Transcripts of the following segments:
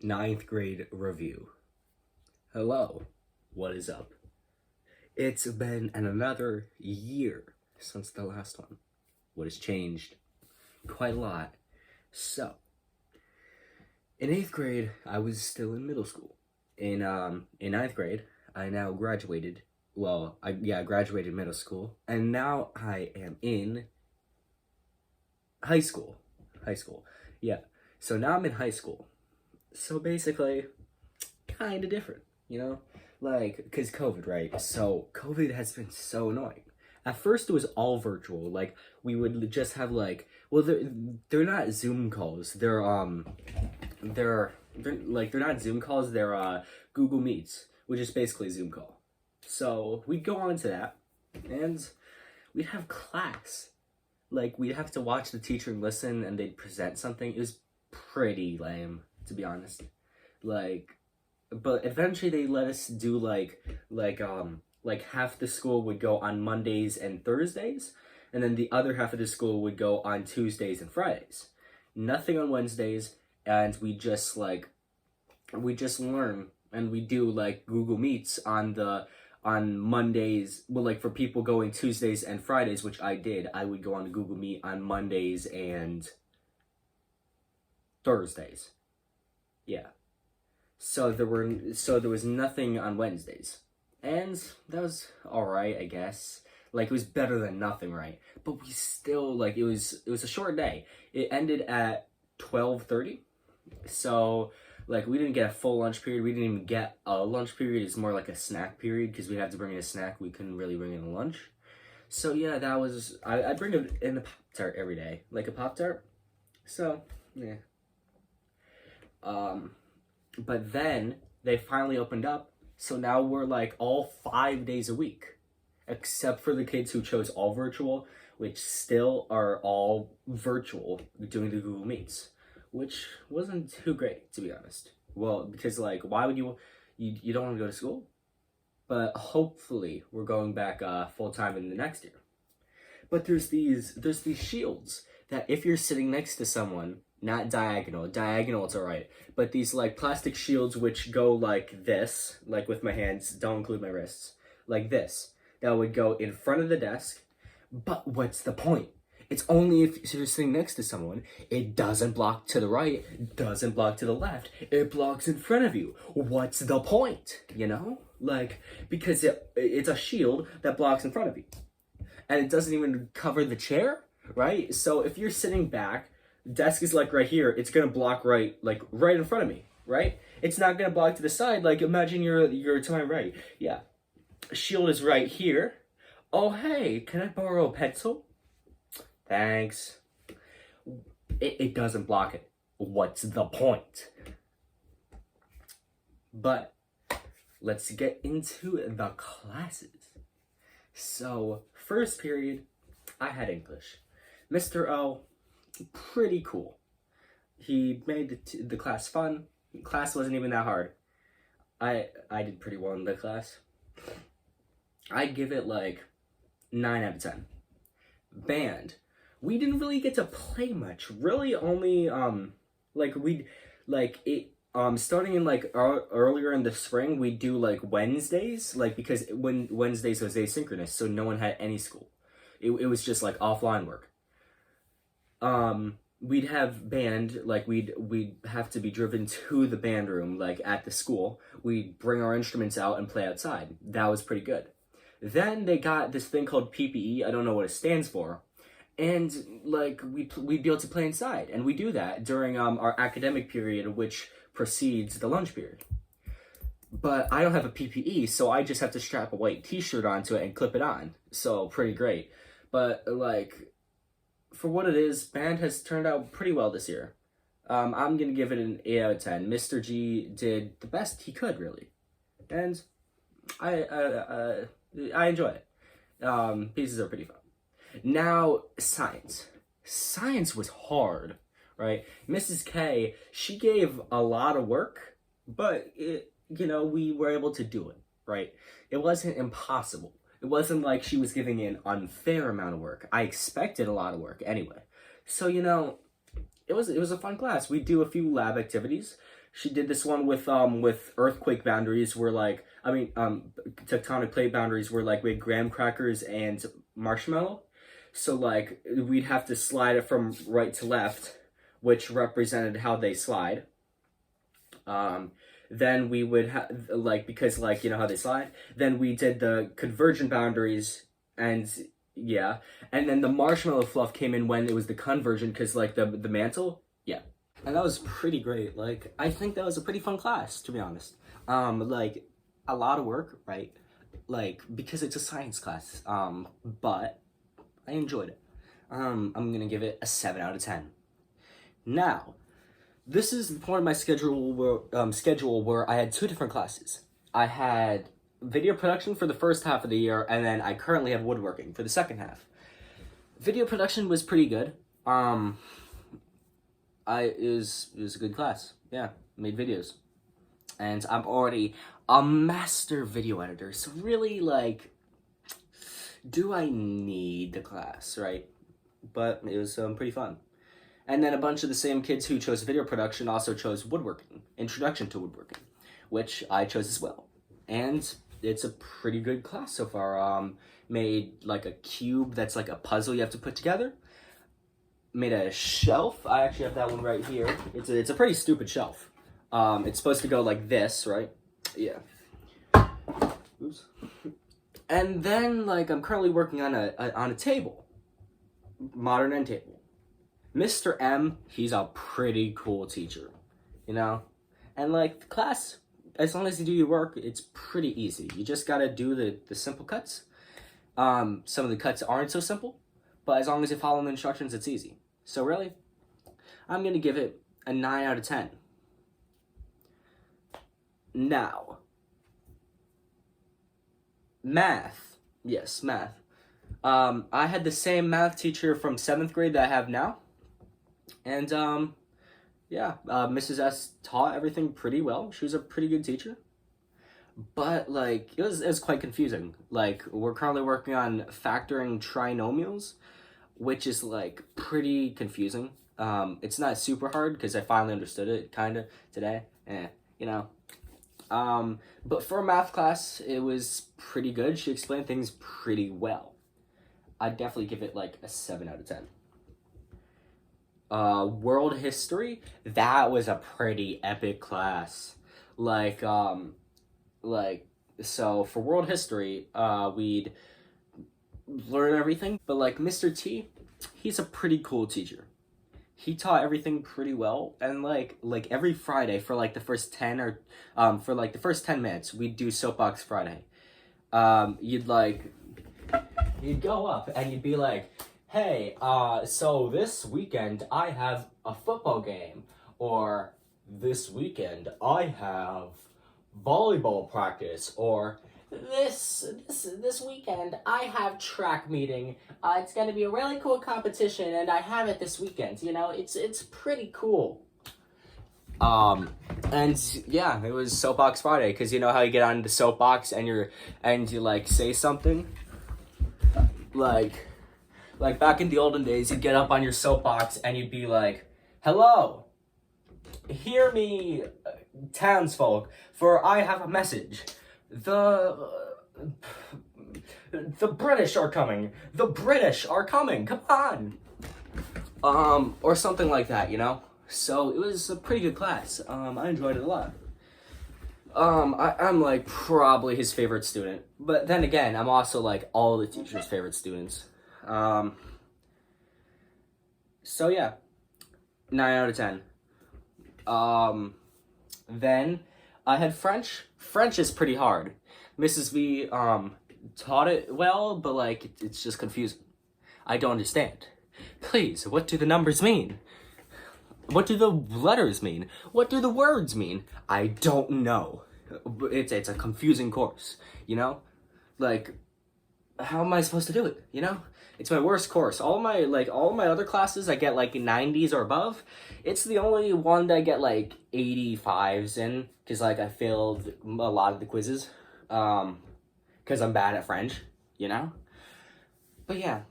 Ninth grade review. Hello, what is up? It's been another year since the last one. What has changed? Quite a lot. So, in 8th grade, I was still in middle school. In ninth grade, I now graduated. Well, I graduated middle school, and now I am in high school. Yeah. So now I'm in high school. So basically, kind of different, Like, because COVID, right? So COVID has been so annoying. At first, it was all virtual. Like, we would just have, like, well, they're not Zoom calls. They're not Zoom calls. They're Google Meets, which is basically a Zoom call. So we'd go on to that, and we'd have class. Like, we'd have to watch the teacher and listen, and they'd present something. It was pretty lame, to be honest. But eventually they let us do like half the school would go on Mondays and Thursdays, and then the other half of the school would go on Tuesdays and Fridays. Nothing on Wednesdays, and we just learn, and we do like Google Meets on Mondays. Well, like for people going Tuesdays and Fridays, which I did, I would go on Google Meet on Mondays and Thursdays. Yeah. So there was nothing on Wednesdays. And that was alright, I guess. Like, it was better than nothing, right? But we still, like, it was a short day. It ended at 12:30. So, like, we didn't get a full lunch period. We didn't even get a lunch period. It's more like a snack period, because we had to bring in a snack. We couldn't really bring in a lunch. So, yeah, that was... I bring it in a Pop-Tart every day. Like a Pop-Tart. So, yeah. But then they finally opened up, so now we're like all 5 days a week, except for the kids who chose all virtual, which still are all virtual doing the Google Meets, which wasn't too great, to be honest. Well, because like, why would you don't want to go to school? But hopefully we're going back full time in the next year. But there's these shields that if you're sitting next to someone, not diagonal it's alright, but these like plastic shields which go like this, like with my hands, don't include my wrists, like this, that would go in front of the desk. But what's the point? It's only if you're sitting next to someone. It doesn't block to the right, doesn't block to the left, it blocks in front of you. What's the point, Like, because it's a shield that blocks in front of you, and it doesn't even cover the chair, right? So if you're sitting back, desk is like right here, it's gonna block right in front of me, right? It's not gonna block to the side. Like, imagine you're to my right. Yeah. Shield is right here. Oh, hey, can I borrow a pencil? Thanks. It doesn't block it. What's the point? But let's get into the classes. So, first period, I had English. Mr. O, pretty cool. He made the class fun. Class wasn't even that hard. I did pretty well in the class. I'd give it like 9 out of 10. Band. We didn't really get to play much. Really only starting in like earlier in the spring, we'd do like Wednesdays, like because when Wednesdays was asynchronous, so no one had any school. It was just like offline work. We'd have band, like we'd have to be driven to the band room, like at the school. We'd bring our instruments out and play outside. That was pretty good. Then they got this thing called PPE. I don't know what it stands for. And like we'd be able to play inside, and we do that during our academic period, which precedes the lunch period. But I don't have a PPE, so I just have to strap a white t-shirt onto it and clip it on. So pretty great. But like, for what it is, band has turned out pretty well this year. I'm gonna give it an 8 out of 10. Mr. G did the best he could, really, and I enjoy it. Pieces are pretty fun. Now, science. Science was hard, right? Mrs. K, she gave a lot of work, but we were able to do it, right? It wasn't impossible. It wasn't like she was giving an unfair amount of work. I expected a lot of work anyway. So, it was a fun class. We do a few lab activities. She did this one with earthquake boundaries where like tectonic plate boundaries where like we had graham crackers and marshmallow. So like we'd have to slide it from right to left, which represented how they slide. Then we would have like because like you know how they slide. Then we did the convergent boundaries and yeah, and then the marshmallow fluff came in when it was the convergent because like the mantle. Yeah. And that was pretty great. Like, I think that was a pretty fun class, to be honest. Like, a lot of work, right? Like, because it's a science class. But I enjoyed it. I'm gonna give it a 7 out of 10. Now, this is the point of my schedule where I had 2 different classes. I had video production for the first half of the year, and then I currently have woodworking for the second half. Video production was pretty good. It was a good class. Yeah, made videos. And I'm already a master video editor, so really, like, do I need the class, right? But it was pretty fun. And then a bunch of the same kids who chose video production also chose woodworking, introduction to woodworking, which I chose as well. And it's a pretty good class so far. Made like a cube that's like a puzzle you have to put together. Made a shelf. I actually have that one right here. It's a pretty stupid shelf. It's supposed to go like this, right? Yeah. Oops. And then like I'm currently working on a table, modern end table. Mr. M, he's a pretty cool teacher, you know? And like the class, as long as you do your work, it's pretty easy. You just gotta do the simple cuts. Some of the cuts aren't so simple, but as long as you follow the instructions, it's easy. So really, I'm gonna give it a 9 out of 10. Now, math. Yes, math. I had the same math teacher from 7th grade that I have now. And, yeah, Mrs. S taught everything pretty well. She was a pretty good teacher. But, like, it was quite confusing. Like, we're currently working on factoring trinomials, which is, like, pretty confusing. It's not super hard, because I finally understood it, kind of, today. You know. But for a math class, it was pretty good. She explained things pretty well. I'd definitely give it, like, a 7 out of 10. World history, that was a pretty epic class. So for world history, we'd learn everything, but like Mr. T, he's a pretty cool teacher. He taught everything pretty well, and like every Friday for like the first 10 or for like the first 10 minutes, we'd do Soapbox Friday. You'd go up and you'd be like, hey, so this weekend I have a football game, or this weekend I have volleyball practice, or this weekend I have track meeting. It's gonna be a really cool competition, and I have it this weekend. You know, it's pretty cool. And yeah, it was Soapbox Friday, because you know how you get on the soapbox and you like say something, like back in the olden days, you'd get up on your soapbox and you'd be like, hello, hear me, townsfolk, for I have a message. The British are coming. The British are coming. Come on. Or something like that, you know? So it was a pretty good class. I enjoyed it a lot. I'm like probably his favorite student. But then again, I'm also like all the teachers' favorite students. So yeah, 9 out of 10. Then I had French. French is pretty hard. Mrs. V, taught it well, but like, it's just confusing. I don't understand. Please, what do the numbers mean? What do the letters mean? What do the words mean? I don't know. It's a confusing course, you know? Like, how am I supposed to do it, you know? It's my worst course. All my other classes I get like 90s or above. It's the only one that I get like 85s in, because like I failed a lot of the quizzes. Because I'm bad at French, you know? But yeah.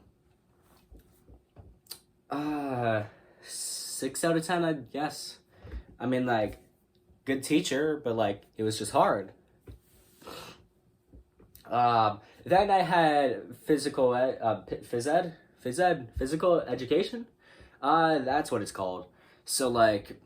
6 out of 10, I guess. I mean, like, good teacher, but like it was just hard. Then I had Phys Ed, physical education. That's what it's called. So like,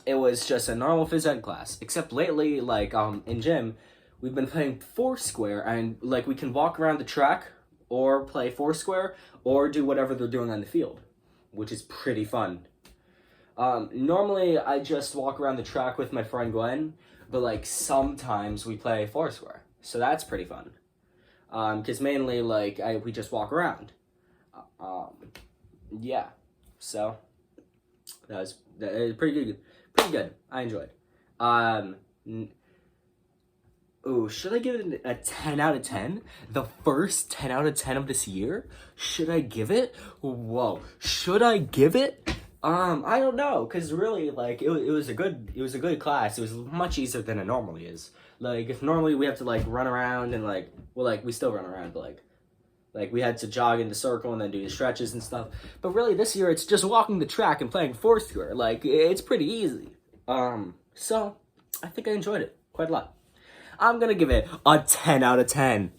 it was just a normal Phys Ed class. Except lately, like in gym, we've been playing Foursquare, and like we can walk around the track, or play Foursquare, or do whatever they're doing on the field, which is pretty fun. Normally I just walk around the track with my friend Glenn, but like sometimes we play Foursquare, so that's pretty fun. Because mainly like we just walk around. Yeah, so that is pretty good. Pretty good. I enjoyed. Ooh, should I give it a 10 out of 10? The first 10 out of 10 of this year? Should I give it? Whoa. Should I give it? I don't know, cause really, like, it was a good class. It was much easier than it normally is. Like, if normally we have to like run around and like, well, like we still run around, but like we had to jog in the circle and then do the stretches and stuff. But really, this year it's just walking the track and playing Foursquare. Like, it's pretty easy. So I think I enjoyed it quite a lot. I'm gonna give it a 10 out of 10.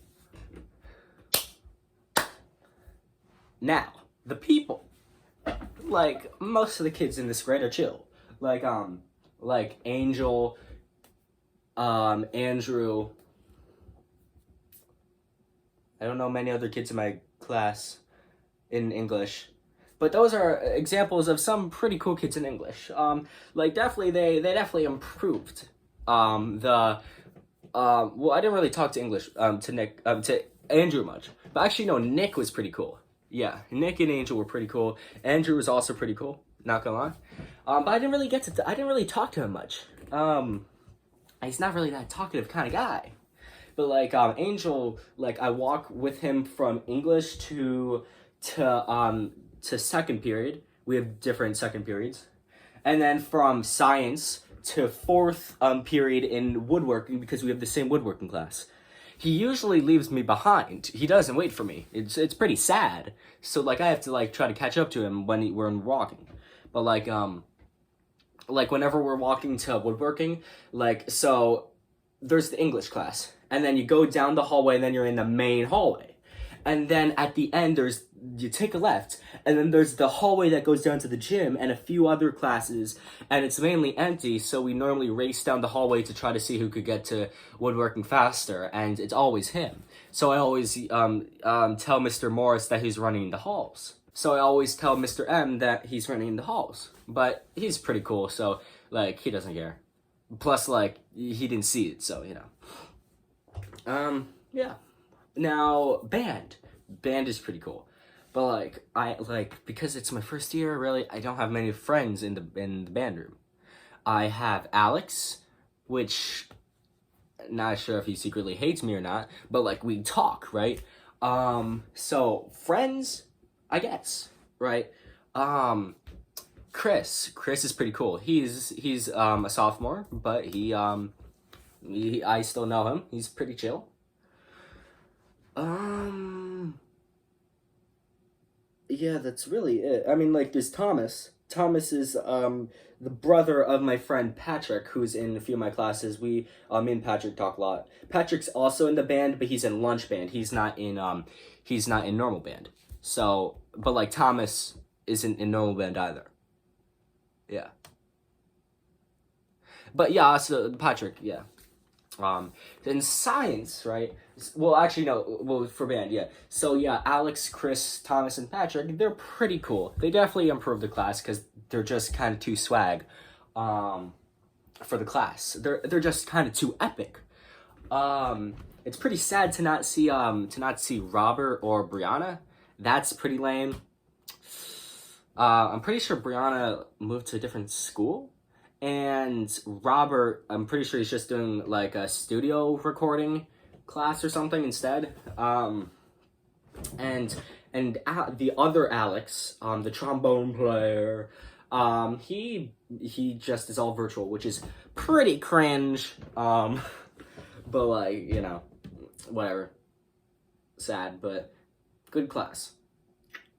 Now, the people. Like, most of the kids in this grade are chill. Like Angel, Andrew. I don't know many other kids in my class in English. But those are examples of some pretty cool kids in English. Like, definitely, they definitely improved. Well, I didn't really talk to to Andrew much. But actually, no, Nick was pretty cool. Yeah, Nick and Angel were pretty cool. Andrew was also pretty cool, not gonna lie. But I didn't really talk to him much. He's not really that talkative kind of guy. But like Angel, like I walk with him from English to second period. We have different second periods. And then from science to fourth period in woodworking, because we have the same woodworking class. He usually leaves me behind. He doesn't wait for me. It's pretty sad. So like I have to like try to catch up to him when we're walking. But like whenever we're walking to woodworking, like so there's the English class, and then you go down the hallway, and then you're in the main hallway. And then at the end you take a left, and then there's the hallway that goes down to the gym and a few other classes, and it's mainly empty, so we normally race down the hallway to try to see who could get to woodworking faster, and it's always him. So I always tell Mr. Morris that he's running in the halls. So I always tell Mr. M that he's running in the halls. But he's pretty cool, so like he doesn't care. Plus like he didn't see it, so you know. Yeah. Now, band is pretty cool, but like because it's my first year, really, I don't have many friends in the band room. I have Alex, which not sure if he secretly hates me or not, but like we talk, right? So friends, I guess, right? Chris is pretty cool. He's a sophomore, but I still know him. He's pretty chill. Yeah, that's really it. I mean, like, there's Thomas. Thomas is, the brother of my friend Patrick, who's in a few of my classes. Me and Patrick talk a lot. Patrick's also in the band, but he's in lunch band. He's not in normal band. So, but, like, Thomas isn't in normal band either. Yeah. But, yeah, so, Patrick, yeah. In science, right? Well, actually, no. Well, for band, yeah. So, yeah, Alex, Chris, Thomas, and Patrick, they're pretty cool. They definitely improved the class because they're just kind of too swag for the class. They're just kind of too epic. It's pretty sad to not see Robert or Brianna. That's pretty lame. I'm pretty sure Brianna moved to a different school. And Robert, I'm pretty sure he's just doing like a studio recording class or something instead. And the other Alex, the trombone player, he just is all virtual, which is pretty cringe. But like, you know, whatever. Sad, but good class.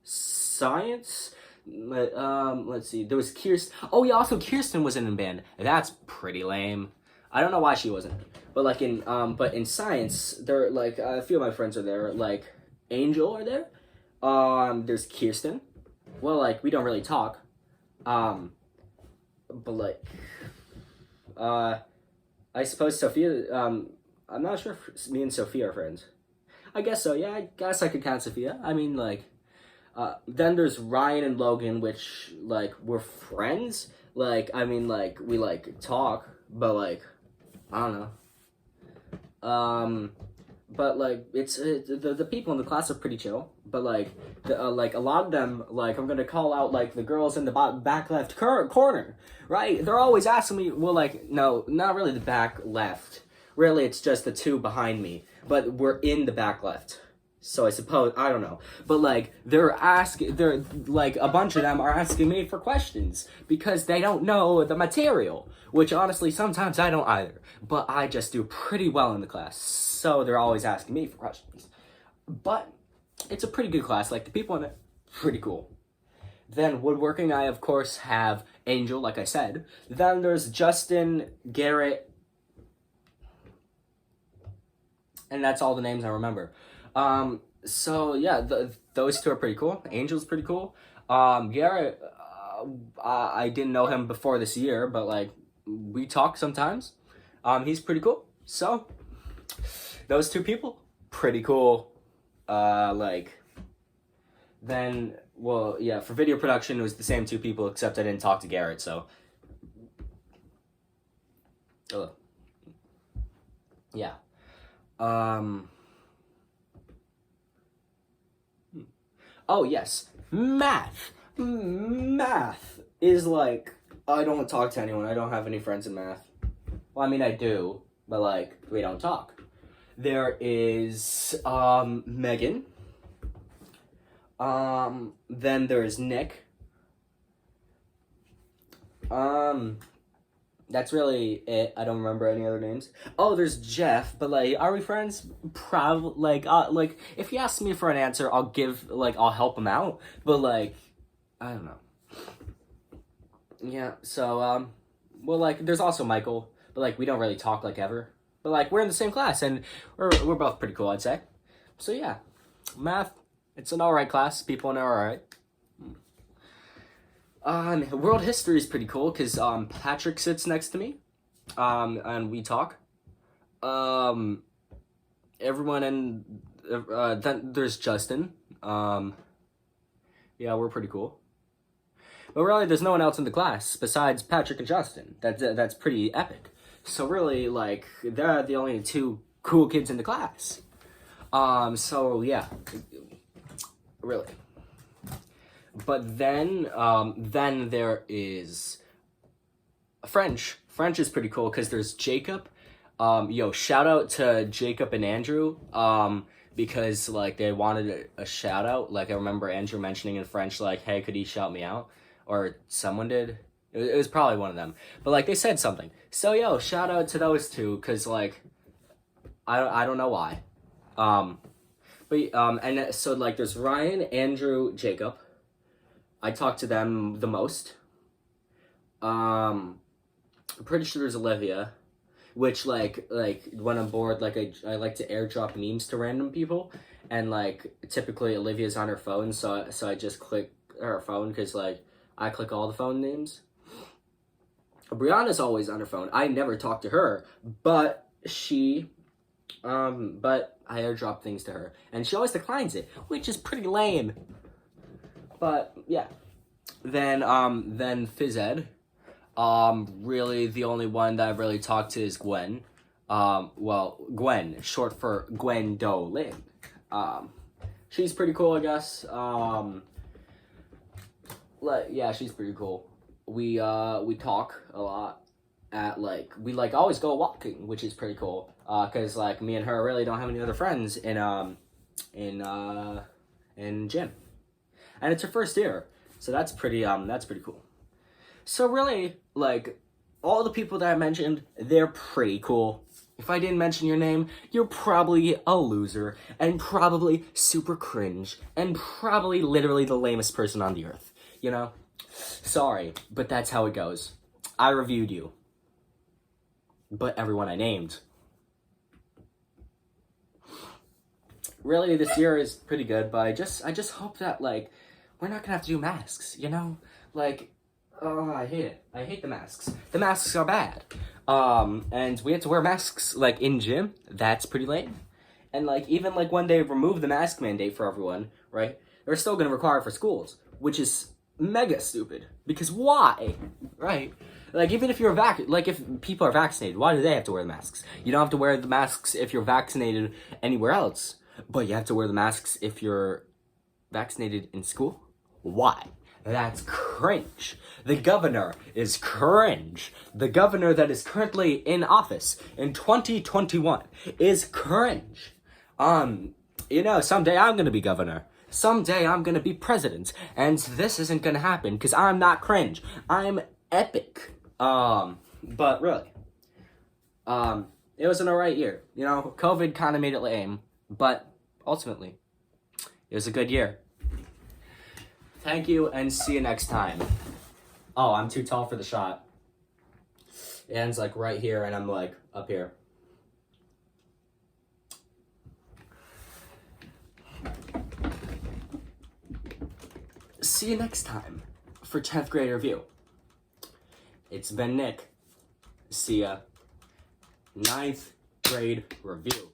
Science, Let's see. There was Kirsten. Oh yeah, also Kirsten wasn't in band. That's pretty lame. I don't know why she wasn't. But like but in science, there like a few of my friends are there. Like Angel are there. There's Kirsten. Well, like we don't really talk. But like, I suppose Sophia. I'm not sure if me and Sophia are friends. I guess so. Yeah, I guess I could count Sophia. I mean, like. Then there's Ryan and Logan, which, like, we're friends. Like, I mean, like, we, like, talk, but, like, I don't know. But, like, the people in the class are pretty chill. But, like, like, a lot of them, like, I'm gonna call out, like, the girls in the back left corner, right? They're always asking me, well, like, no, not really the back left. Really, it's just the two behind me. But we're in the back left. So I suppose, I don't know. But, like, they're, like, a bunch of them are asking me for questions because they don't know the material, which, honestly, sometimes I don't either. But I just do pretty well in the class, so they're always asking me for questions. But it's a pretty good class. Like, the people in it, pretty cool. Then woodworking, I, of course, have Angel, like I said. Then there's Justin, Garrett, and that's all the names I remember. So yeah, those two are pretty cool. Angel's pretty cool. Garrett, I didn't know him before this year, but like we talk sometimes. He's pretty cool. So those two people, pretty cool. Like then, well, yeah, for video production it was the same two people except I didn't talk to Garrett. So, yeah. Oh, yes. Math. Math is like, I don't talk to anyone. I don't have any friends in math. Well, I mean, I do, but like, we don't talk. There is, Megan. Then there's Nick. That's really it. I don't remember any other names. Oh, there's Jeff, but like, are we friends? Probably. Like, if he asks me for an answer, I'll help him out. But like, I don't know. Yeah. So, well, like, there's also Michael, but like, we don't really talk like ever. But like, we're in the same class, and we're both pretty cool, I'd say. So yeah, math. It's an alright class. People in it are alright. World history is pretty cool because Patrick sits next to me, and we talk. Everyone in then there's Justin. Yeah, we're pretty cool. But really, there's no one else in the class besides Patrick and Justin. That's pretty epic. So really, like, they're the only two cool kids in the class. So yeah, really. But then there is French. French is pretty cool because there's Jacob. Shout out to Jacob and Andrew. Because like they wanted a shout out. Like I remember Andrew mentioning in French, like, "Hey, could you shout me out?" Or someone did. It was probably one of them. But like they said something. So shout out to those two because like I don't know why. And so like there's Ryan, Andrew, Jacob. I talk to them the most. I'm pretty sure there's Olivia, which like when I'm bored, like I like to airdrop memes to random people, and like typically Olivia's on her phone, so I just click her phone because like I click all the phone names. Brianna's always on her phone. I never talk to her, but but I airdrop things to her, and she always declines it, which is pretty lame. But yeah, then Phys Ed. Really the only one that I've really talked to is Gwen. Gwen, short for Gwendolyn. She's pretty cool, I guess. She's pretty cool. We talk a lot. We always go walking, which is pretty cool. Cause like me and her really don't have any other friends in gym. And it's her first year, so that's pretty cool. So really, like, all the people that I mentioned, they're pretty cool. If I didn't mention your name, you're probably a loser, and probably super cringe, and probably literally the lamest person on the earth. you know? Sorry, but that's how it goes. I reviewed you. But everyone I named. Really, this year is pretty good, but I just hope that, like, we're not gonna have to do masks, you know? Like, oh, I hate it. I hate the masks. The masks are bad. And we have to wear masks, like, in gym. That's pretty lame. And, like, even, like, when they remove the mask mandate for everyone, right? They're still gonna require it for schools, which is mega stupid. Because why? Right? Like, even if you're if people are vaccinated, why do they have to wear the masks? You don't have to wear the masks if you're vaccinated anywhere else. But you have to wear the masks if you're vaccinated in school? Why? That's cringe. The governor is cringe. The governor that is currently in office in 2021 is cringe. You know, someday I'm gonna be governor. Someday I'm gonna be president. And this isn't gonna happen because I'm not cringe. I'm epic. But really, it was an alright year. You know, COVID kind of made it lame. But ultimately, it was a good year. Thank you, and see you next time. Oh, I'm too tall for the shot. It ends, like, right here, and I'm, like, up here. See you next time for 10th grade review. It's been Nick. See ya. 9th grade review.